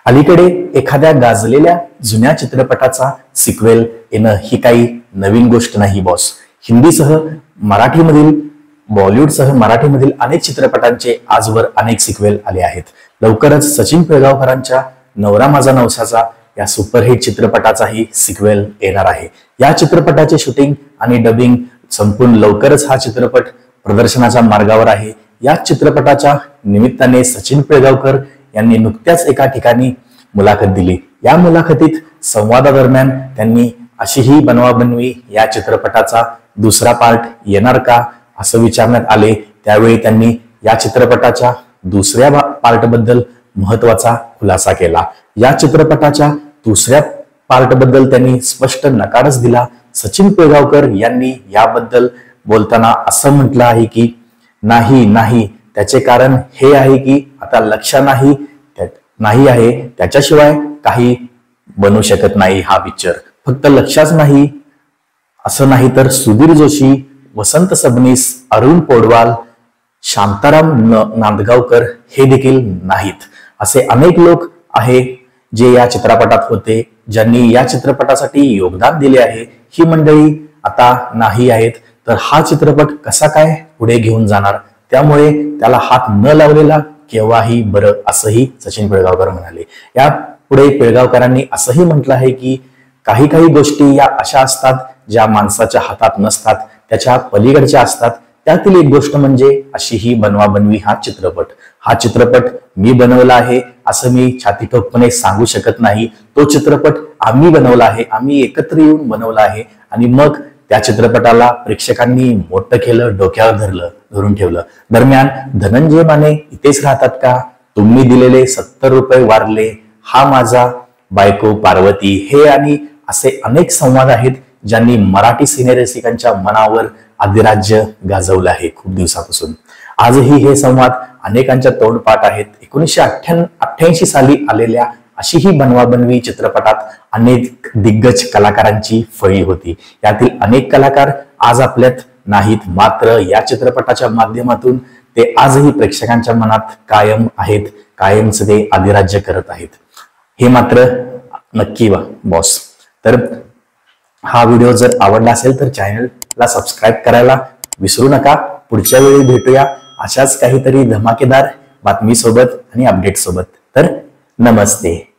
अलीकडे एखाद्या गाजलेल्या जुन्या चित्रपटाचा सिक्वेल येणं ही काही नवीन गोष्ट नाही बॉस. हिंदीसह मराठीमधील बॉलिवूडसह मराठीमधील अनेक चित्रपटांचे आजवर अनेक सिक्वेल आले आहेत. लवकरच सचिन पिळगावकरांच्या नवरा माझा नवसाचा या सुपरहिट चित्रपटाचाही सिक्वेल येणार आहे. या चित्रपटाचे शूटिंग आणि डबिंग संपून लवकरच हा चित्रपट प्रदर्शनाच्या मार्गावर आहे. या चित्रपटाच्या निमित्ताने सचिन पिळगावकर यांनी नुकत्याच एका ठिकाणी मुलाखत दिली. या मुलाखतीत संवादादरम्यान त्यांनी अशीही बनवाबनवी या चित्रपटाचा दुसरा पार्ट येणार का असं विचारण्यात आले. त्यावेळी त्यांनी या चित्रपटाच्या दुसऱ्या पार्ट बद्दल महत्वाचा खुलासा केला. या चित्रपटाच्या दुसऱ्या पार्ट बद्दल त्यांनी स्पष्ट नकारच दिला. सचिन पिळगावकर यांनी याबद्दल बोलताना असं म्हटलं आहे की नाही, त्याचे कारण हे आहे की आता लक्ष नाही आहे, त्याच्याशिवाय काही बनू शकत नाही हा पिक्चर. फक्त लक्षच नाही असं नाही तर सुधीर जोशी, वसंत सबनीस, अरुण पौडवाल, शांताराम नांदगावकर हे देखील नाहीत. असे अनेक लोक आहे जे या चित्रपटात होते, ज्यांनी या चित्रपटासाठी योगदान दिले आहे. ही मंडळी आता नाही आहेत तर हा चित्रपट कसा काय पुढे घेऊन जाणार. त्यामुळे त्याला हात न लावलेला केव्हाही बरं असंही सचिन पिळगावकर म्हणाले. या पुढे पिळगावकरांनी असंही म्हटलं आहे की काही गोष्टी या अशा असतात ज्या माणसाच्या हातात नसतात, त्याच्या पलीकडच्या असतात. त्यातील एक गोष्ट म्हणजे अशी ही बनवाबनवी हा चित्रपट मी बनवला आहे असं मी छातीठोकपणे सांगू शकत नाही. तो चित्रपट आम्ही बनवला आहे, आम्ही एकत्र येऊन बनवला आहे आणि मग त्या चित्रपटाला प्रेक्षकांनी मोठं केलं, डोक्यावर धरून ठेवलं. दरम्यान धनंजय माने इथेच राहतात का? तुम्ही दिलेले 70 रुपये वारले, हा माझा बायको पार्वती, हे आणि असे अनेक संवाद आहेत ज्यांनी मराठी सिनेरसिकांच्या मनावर अधिराज्य गाजवलं आहे खूप दिवसापासून. आजही हे संवाद अनेकांच्या तोंडपाठ आहेत. 1988 साली आलेल्या अशी ही बनवाबनवी चित्रपटात अनेक दिग्गज कलाकारांची फळी होती. यातील अनेक कलाकार आज आपल्यात नाहीत, मात्र या चित्रपटाच्या माध्यमातून ते आजही प्रेक्षकांच्या मनात कायम आहेत, कायमच ते अधिराज्य करत आहेत. हे मात्र नक्की बॉस. तर हा व्हिडिओ जर आवडला असेल तर चॅनलला सबस्क्राईब करायला विसरू नका. पुढच्या वेळी भेटूया अशाच काहीतरी धमाकेदार बातमी सोबत आणि अपडेट सोबत. तर नमस्ते.